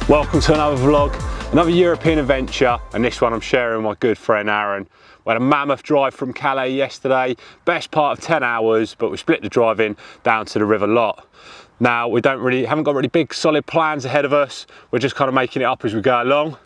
Welcome to another vlog, another European adventure, and this one I'm sharing with my good friend Aaron. We had a mammoth drive from Calais yesterday, best part of 10 hours, but we split the drive in down to the River Lot. Now we haven't got really big solid plans ahead of us, we're just kind of making it up as we go along.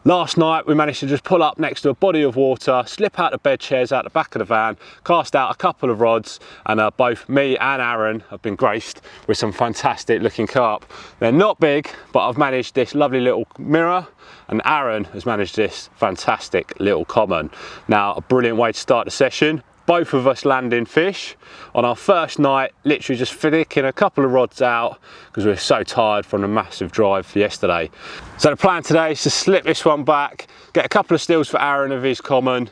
Last night we managed to just pull up next to a body of water, slip out the bed chairs out the back of the van, cast out a couple of rods, and both me and Aaron have been graced with some fantastic looking carp. They're not big, but I've managed this lovely little mirror, and Aaron has managed this fantastic little common. Now, a brilliant way to start the session. Both of us landing fish on our first night, literally just flicking a couple of rods out because we were so tired from the massive drive for yesterday. So the plan today is to slip this one back, get a couple of stills for Aaron of his common,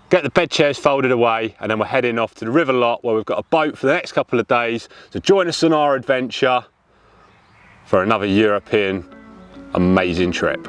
get the bed chairs folded away, and then we're heading off to the River Lot where we've got a boat for the next couple of days to join us on our adventure for another European amazing trip.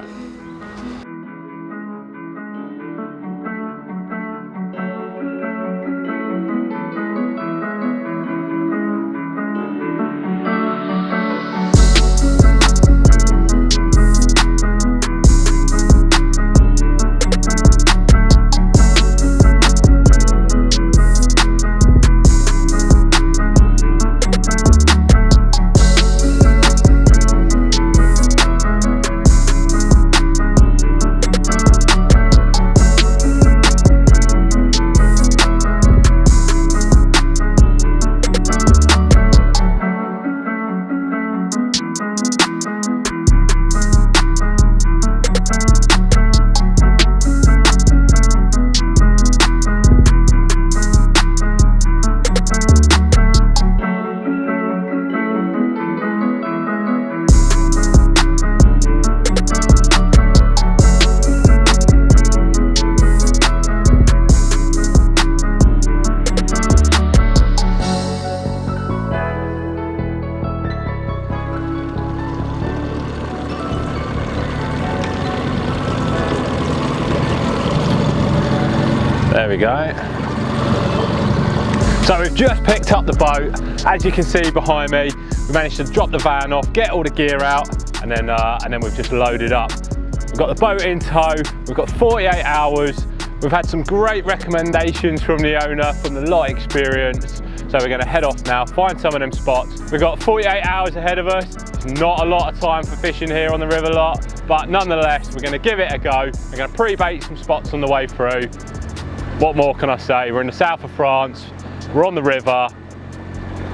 There we go. So we've just picked up the boat. As you can see behind me, we managed to drop the van off, get all the gear out, and then we've just loaded up. We've got the boat in tow, we've got 48 hours. We've had some great recommendations from the owner, from the Lot experience. So we're gonna head off now, find some of them spots. We've got 48 hours ahead of us. It's not a lot of time for fishing here on the River Lot, but nonetheless, we're gonna give it a go. We're gonna pre-bait some spots on the way through. What more can I say? We're in the south of France, we're on the river,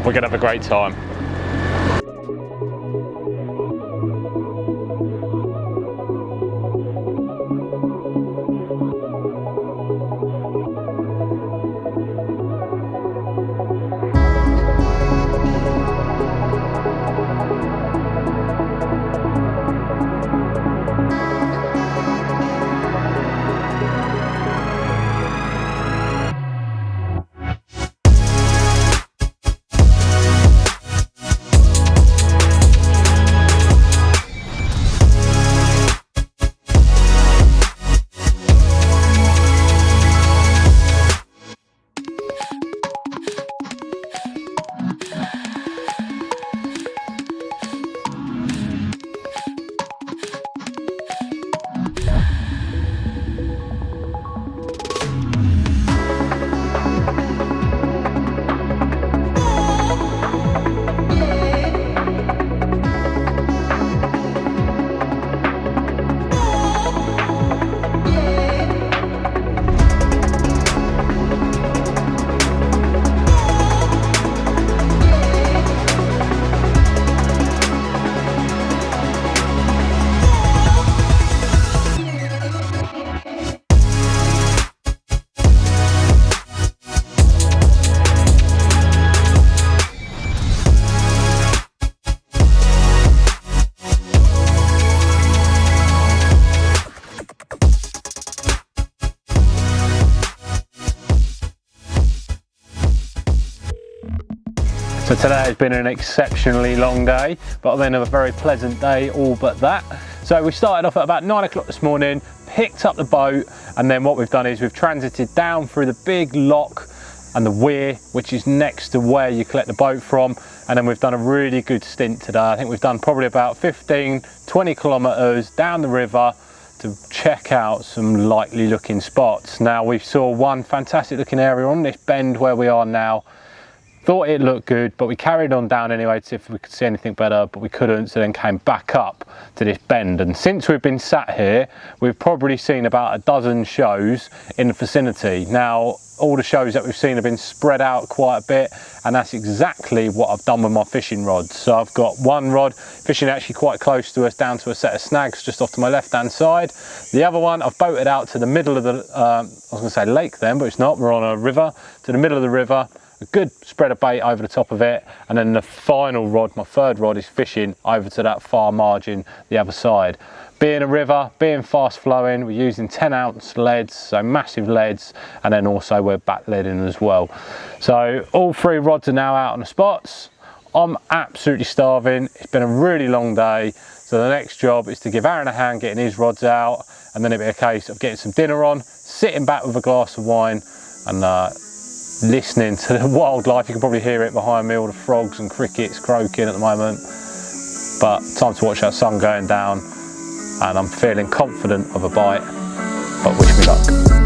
we're gonna have a great time. So today has been an exceptionally long day, but then a very pleasant day, all but that. So we started off at about 9 o'clock this morning, picked up the boat, and then what we've done is we've transited down through the big lock and the weir, which is next to where you collect the boat from. And then we've done a really good stint today. I think we've done probably about 15-20 kilometers down the river to check out some likely looking spots. Now, we saw one fantastic looking area on this bend where we are now. Thought it looked good, but we carried on down anyway to see if we could see anything better, but we couldn't, so then came back up to this bend. And since we've been sat here, we've probably seen about a dozen shows in the vicinity. Now, all the shows that we've seen have been spread out quite a bit, and that's exactly what I've done with my fishing rods. So I've got one rod fishing actually quite close to us down to a set of snags just off to my left hand side. The other one I've boated out to the middle of the, I was going to say lake then, but it's not, we're on a river, to the middle of the river. A good spread of bait over the top of it, and then the final rod, my third rod, is fishing over to that far margin the other side. Being a river, being fast flowing, we're using 10-ounce leads, so massive leads, and then also we're back leading as well. So all three rods are now out on the spots. I'm absolutely starving. It's been a really long day, so the next job is to give Aaron a hand getting his rods out, and then it'll be a case of getting some dinner on, sitting back with a glass of wine, and listening to the wildlife. You can probably hear it behind me, all the frogs and crickets croaking at the moment. But time to watch that sun going down, and I'm feeling confident of a bite, but wish me luck.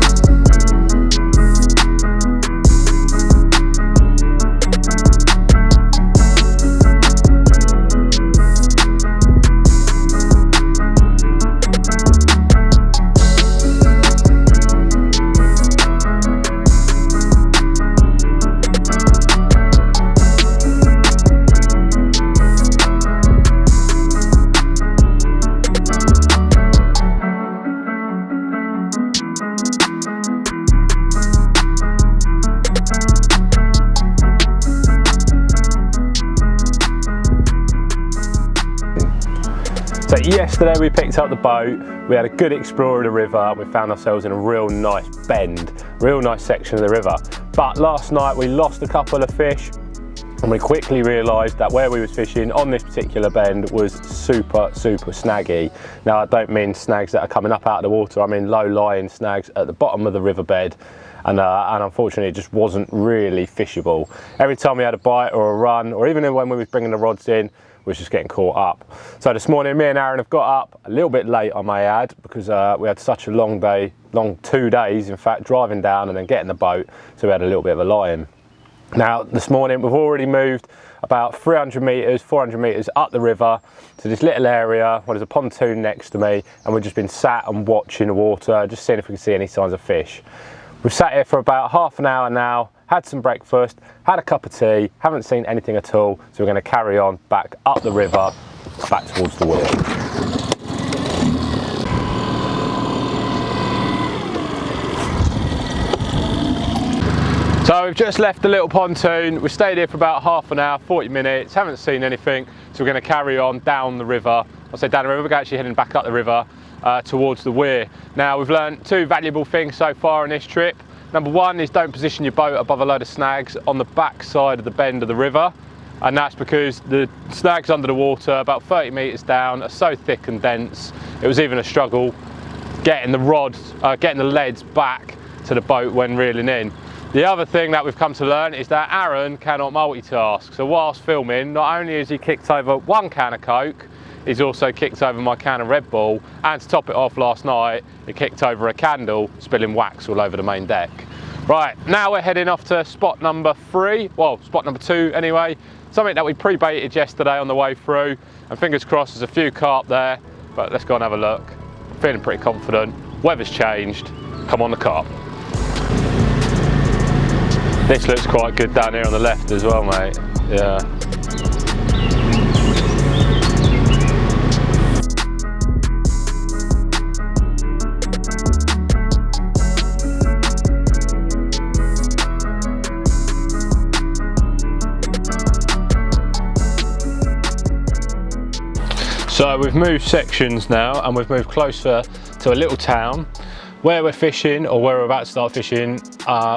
So yesterday we picked up the boat, we had a good explore of the river, we found ourselves in a real nice bend, real nice section of the river. But last night we lost a couple of fish, and we quickly realised that where we was fishing on this particular bend was super snaggy. Now, I don't mean snags that are coming up out of the water, I mean low-lying snags at the bottom of the riverbed. And unfortunately it just wasn't really fishable. Every time we had a bite or a run, or even when we was bringing the rods in, we was just getting caught up. So this morning me and Aaron have got up a little bit late, I may add, because we had such a long day, 2 days in fact, driving down and then getting the boat, so we had a little bit of a lie-in. Now this morning we've already moved about 300 metres, 400 metres up the river to this little area where there's a pontoon next to me, and we've just been sat and watching the water, just seeing if we can see any signs of fish. We've sat here for about half an hour now, had some breakfast, had a cup of tea, haven't seen anything at all, so we're going to carry on back up the river, back towards the weir. So we've just left the little pontoon, we stayed here for about half an hour, 40 minutes, haven't seen anything, so we're going to carry on down the river. I say down the river, we're actually heading back up the river towards the weir. Now, we've learned two valuable things so far on this trip. Number one is don't position your boat above a load of snags on the back side of the bend of the river, and that's because the snags under the water about 30 metres down are so thick and dense, it was even a struggle getting the rods, getting the leads back to the boat when reeling in. The other thing that we've come to learn is that Aaron cannot multitask, so whilst filming, not only has he kicked over one can of Coke, he's also kicked over my can of Red Bull, and to top it off last night, he kicked over a candle, spilling wax all over the main deck. Right, now we're heading off to spot number 3, well, spot number 2 anyway, something that we pre-baited yesterday on the way through, and fingers crossed there's a few carp there, but let's go and have a look. I'm feeling pretty confident, weather's changed, come on the carp. This looks quite good down here on the left as well, mate, yeah. So we've moved sections now, and we've moved closer to a little town. Where we're fishing, or where we're about to start fishing,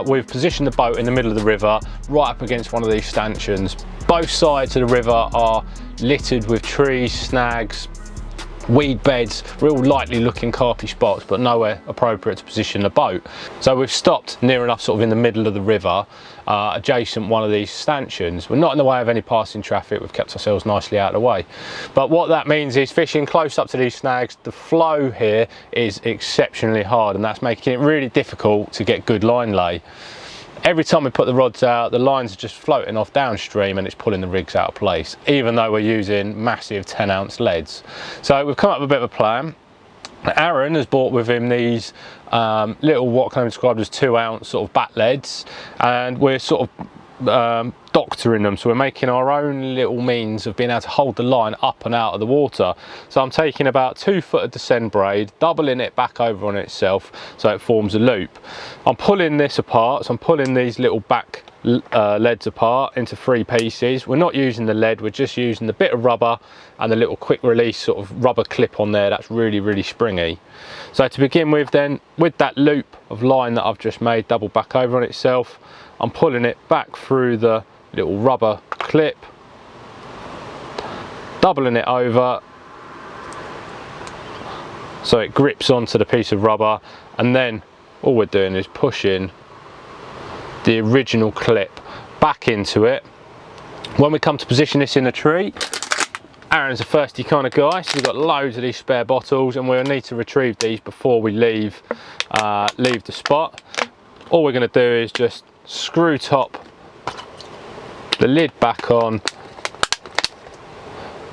we've positioned the boat in the middle of the river, right up against one of these stanchions. Both sides of the river are littered with trees, snags, weed beds, real likely looking carpy spots, but nowhere appropriate to position the boat. So we've stopped near enough sort of in the middle of the river, adjacent one of these stanchions. We're not in the way of any passing traffic, we've kept ourselves nicely out of the way. But what that means is fishing close up to these snags, the flow here is exceptionally hard, and that's making it really difficult to get good line lay. Every time we put the rods out, the lines are just floating off downstream and it's pulling the rigs out of place, even though we're using massive 10-ounce leads. So we've come up with a bit of a plan. Aaron has brought with him these little, what can I describe as 2-ounce sort of bat leads, and we're sort of doctoring them, so we're making our own little means of being able to hold the line up and out of the water. So I'm taking about 2 foot of descend braid, doubling it back over on itself so it forms a loop. I'm pulling this apart, so I'm pulling these little back leads apart into 3 pieces. We're not using the lead, we're just using the bit of rubber and the little quick release sort of rubber clip on there that's really springy. So to begin with then, with that loop of line that I've just made double back over on itself, I'm pulling it back through the little rubber clip, doubling it over so it grips onto the piece of rubber, and then all we're doing is pushing the original clip back into it. When we come to position this in the tree, Aaron's a thirsty kind of guy, so we've got loads of these spare bottles and we'll need to retrieve these before we leave the spot. All we're going to do is just screw top the lid back on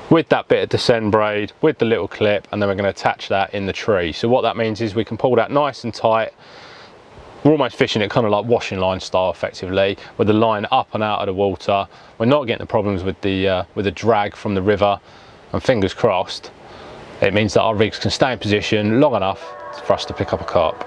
with that bit of descend braid with the little clip, and then we're going to attach that in the tree. So what that means is we can pull that nice and tight. We're almost fishing it kind of like washing line style effectively, with the line up and out of the water. We're not getting the problems with the drag from the river, and fingers crossed it means that our rigs can stay in position long enough for us to pick up a carp.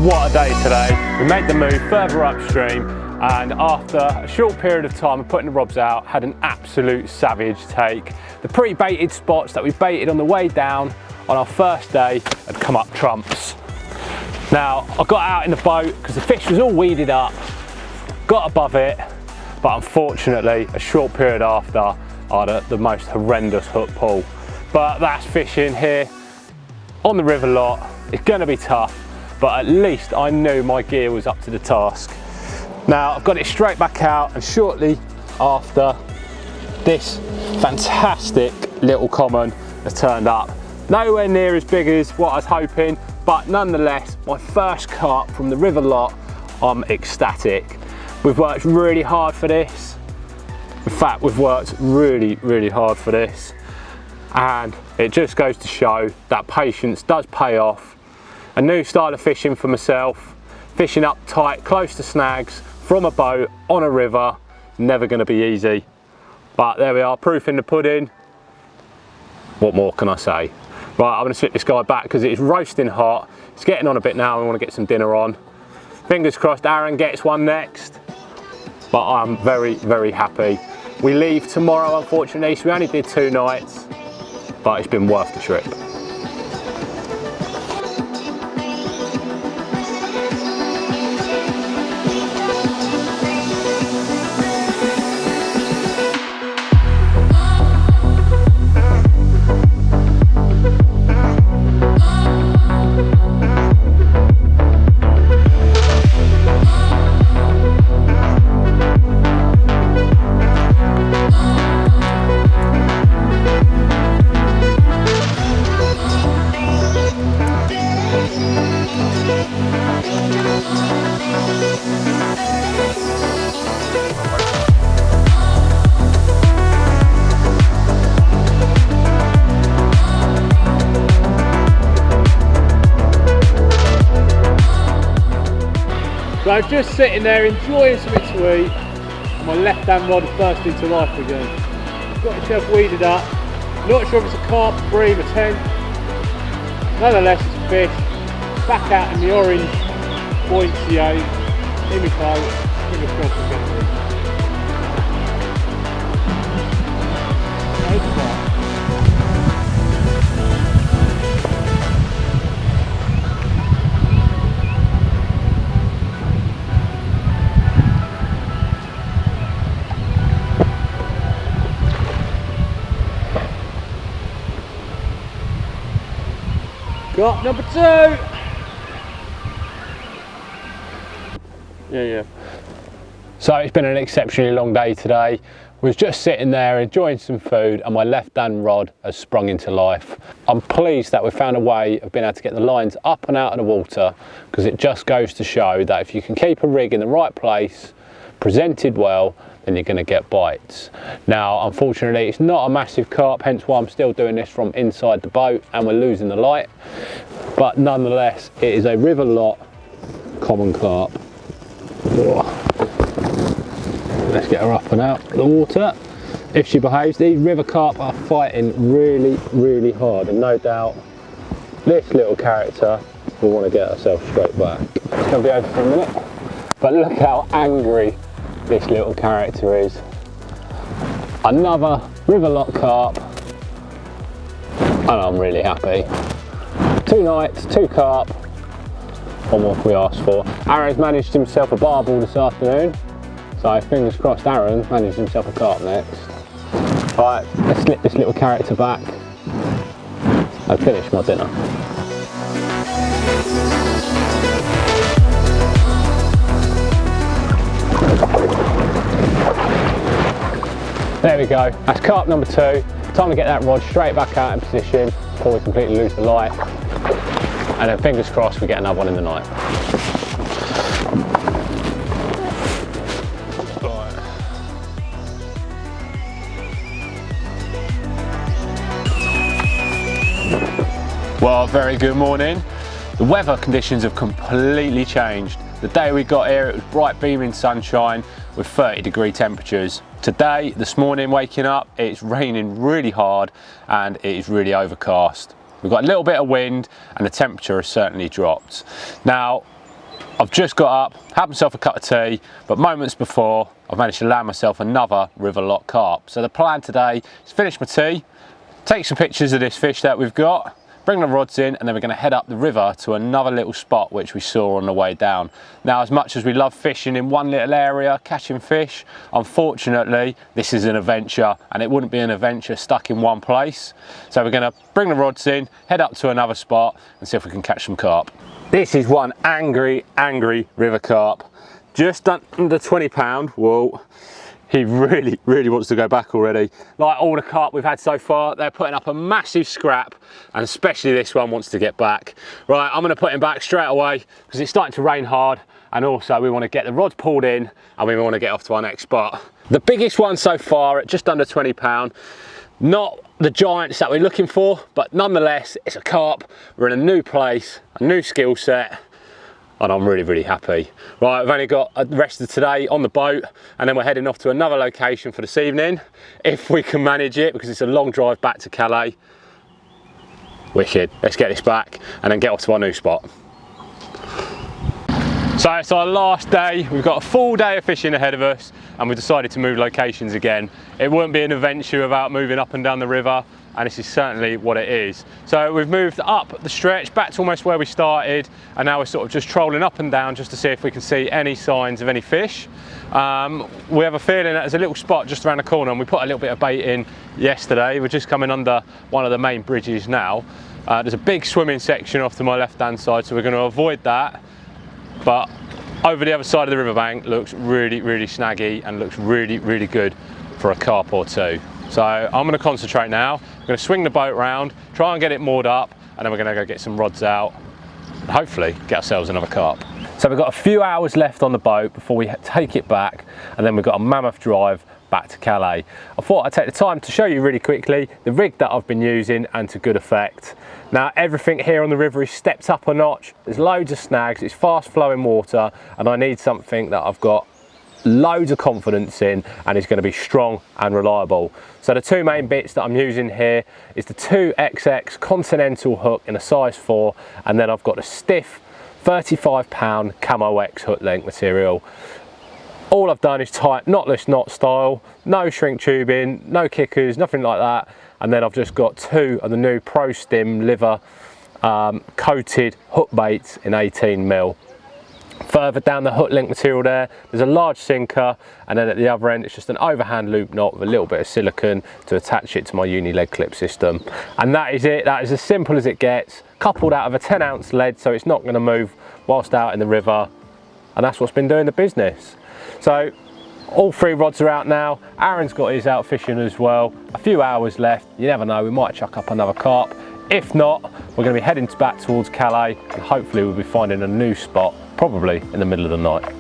What a day today. We made the move further upstream, and after a short period of time of putting the rods out, had an absolute savage take. The pre-baited spots that we baited on the way down on our first day had come up trumps. Now I got out in the boat because the fish was all weeded up, got above it, but unfortunately a short period after I had the most horrendous hook pull. But that's fishing here on the river lot. It's going to be tough, but at least I knew my gear was up to the task. Now I've got it straight back out, and shortly after, this fantastic little common has turned up. Nowhere near as big as what I was hoping, but nonetheless, my first carp from the river lot. I'm ecstatic. We've worked really hard for this. In fact, we've worked really hard for this, and it just goes to show that patience does pay off. A new style of fishing for myself, fishing up tight, close to snags, from a boat, on a river, never going to be easy. But there we are, proof in the pudding. What more can I say? Right, I'm going to slip this guy back because it's roasting hot. It's getting on a bit now, and I want to get some dinner on. Fingers crossed Aaron gets one next. But I'm very happy. We leave tomorrow, unfortunately, so we only did 2 nights, but it's been worth the trip. So I'm just sitting there enjoying something to eat, and my left hand rod burst into life again. Got myself weeded up. Not sure if it's a carp, bream, a 10. Nonetheless, it's a fish. Back out in the orange buoyancy in my boat. Fingers crossed we're going to be. Got number 2! Yeah. So it's been an exceptionally long day today. Was just sitting there enjoying some food and my left hand rod has sprung into life. I'm pleased that we found a way of being able to get the lines up and out of the water, because it just goes to show that if you can keep a rig in the right place, presented well, then you're going to get bites. Now unfortunately it's not a massive carp, hence why I'm still doing this from inside the boat and we're losing the light, but nonetheless it is a river lot common carp. Let's get her up and out of the water if she behaves. These river carp are fighting really hard, and no doubt this little character will want to get herself straight back. It's going to be over for a minute, but look how angry this little character is. Another river lot carp, and I'm really happy. 2 nights, 2 carp on what we asked for. Aaron's managed himself a barbel this afternoon, so fingers crossed Aaron managed himself a carp next. Alright, let's slip this little character back and finish my dinner. There we go, that's carp number 2. Time to get that rod straight back out in position before we completely lose the light. And then fingers crossed we get another one in the night. Well, very good morning. The weather conditions have completely changed. The day we got here, it was bright beaming sunshine with 30-degree temperatures. Today, this morning, waking up, it's raining really hard and it is really overcast. We've got a little bit of wind and the temperature has certainly dropped. Now, I've just got up, had myself a cup of tea, but moments before, I've managed to land myself another river lot carp. So the plan today is finish my tea, take some pictures of this fish that we've got, bring the rods in, and then we're going to head up the river to another little spot which we saw on the way down. Now, as much as we love fishing in one little area, catching fish, unfortunately this is an adventure, and it wouldn't be an adventure stuck in one place. So we're going to bring the rods in, head up to another spot and see if we can catch some carp. This is one angry river carp, just under 20 pound. Whoa. He really wants to go back already. Like all the carp we've had so far, they're putting up a massive scrap, and especially this one wants to get back. Right, I'm gonna put him back straight away because it's starting to rain hard, and also we want to get the rods pulled in and we want to get off to our next spot. The biggest one so far at just under 20 pound. Not the giants that we're looking for, but nonetheless, it's a carp. We're in a new place, a new skill set, and I'm really happy. Right, I've only got the rest of today on the boat, and then we're heading off to another location for this evening, if we can manage it, because it's a long drive back to Calais. Wicked. Let's get this back and then get off to our new spot. So it's our last day. We've got a full day of fishing ahead of us, and we've decided to move locations again. It wouldn't be an adventure without moving up and down the river, and this is certainly what it is. So we've moved up the stretch back to almost where we started, and now we're sort of just trolling up and down just to see if we can see any signs of any fish. We have a feeling that there's a little spot just around the corner, and we put a little bit of bait in yesterday. We're just coming under one of the main bridges now. There's a big swimming section off to my left hand side, so we're going to avoid that. But over the other side of the riverbank looks really snaggy and looks really good for a carp or two. So I'm going to concentrate now. I'm going to swing the boat round, try and get it moored up, and then we're going to go get some rods out and hopefully get ourselves another carp. So we've got a few hours left on the boat before we take it back, and then we've got a mammoth drive back to Calais. I thought I'd take the time to show you really quickly the rig that I've been using, and to good effect. Now everything here on the river is stepped up a notch. There's loads of snags, it's fast flowing water, and I need something that I've got loads of confidence in and is going to be strong and reliable. So the two main bits that I'm using here is the 2XX Continental hook in a size 4, and then I've got a stiff 35-pound Camo X hook length material. All I've done is tie knotless knot style, no shrink tubing, no kickers, nothing like that. And then I've just got 2 of the new Pro Stim liver coated hook baits in 18mm. Further down the hook link material there's a large sinker, and then at the other end it's just an overhand loop knot with a little bit of silicone to attach it to my uni lead clip system. And that is it. That is as simple as it gets, coupled out of a 10-ounce lead so it's not going to move whilst out in the river, and that's what's been doing the business. So all 3 rods are out now. Aaron's got his out fishing as well. A few hours left, you never know, we might chuck up another carp. If not, we're going to be heading back towards Calais, and hopefully we'll be finding a new spot, probably in the middle of the night.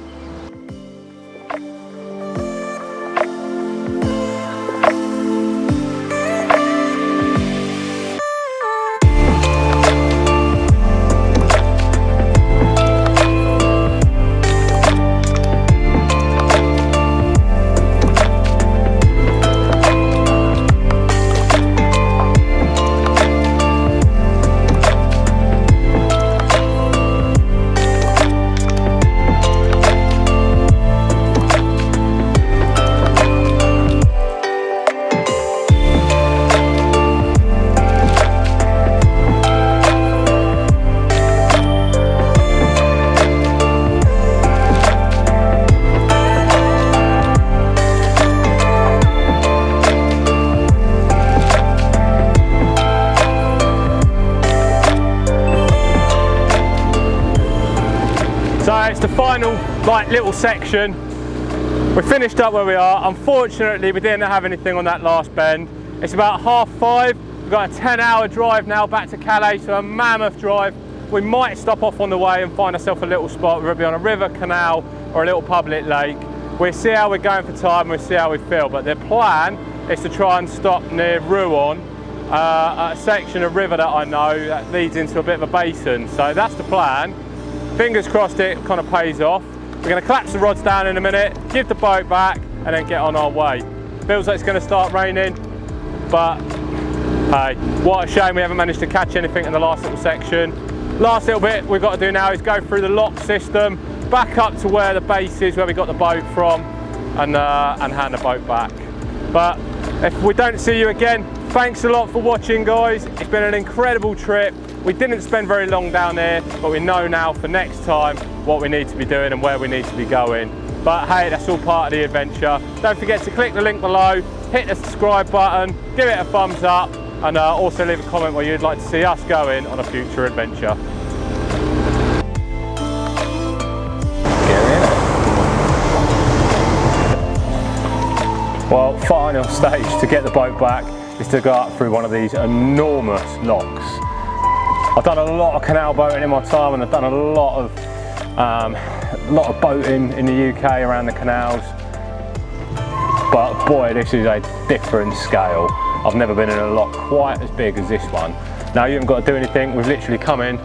So it's the final little section. We finished up where we are. Unfortunately, we didn't have anything on that last bend. It's about 5:30. We've got a 10-hour drive now back to Calais, so a mammoth drive. We might stop off on the way and find ourselves a little spot, whether it be on a river, canal, or a little public lake. We'll see how we're going for time, we'll see how we feel. But the plan is to try and stop near Rouen, a section of river that I know that leads into a bit of a basin. So that's the plan. Fingers crossed it kind of pays off. We're going to collapse the rods down in a minute, give the boat back, and then get on our way. Feels like it's going to start raining, but hey, what a shame we haven't managed to catch anything in the last little section. Last little bit we've got to do now is go through the lock system, back up to where the base is, where we got the boat from, and hand the boat back. But if we don't see you again, thanks a lot for watching, guys. It's been an incredible trip. We didn't spend very long down there, but we know now for next time what we need to be doing and where we need to be going. But hey, that's all part of the adventure. Don't forget to click the link below, hit the subscribe button, give it a thumbs up, and also leave a comment where you'd like to see us going on a future adventure. Well, final stage to get the boat back is to go up through one of these enormous locks. I've done a lot of canal boating in my time, and I've done a lot of boating in the UK around the canals. But boy, this is a different scale. I've never been in a lock quite as big as this one. Now you haven't got to do anything, we've literally come in,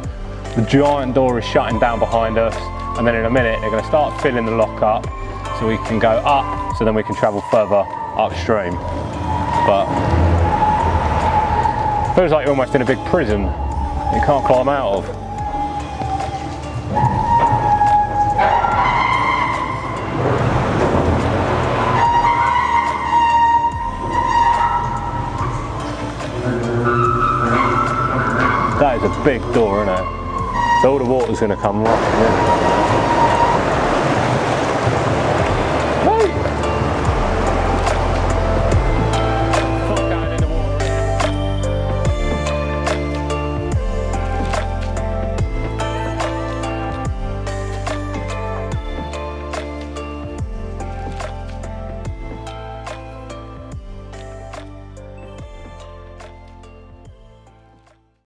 the giant door is shutting down behind us, and then in a minute they're going to start filling the lock up so we can go up, so then we can travel further upstream. But feels like you're almost in a big prison you can't climb out of. That is a big door, isn't it? So all the water's going to come right in.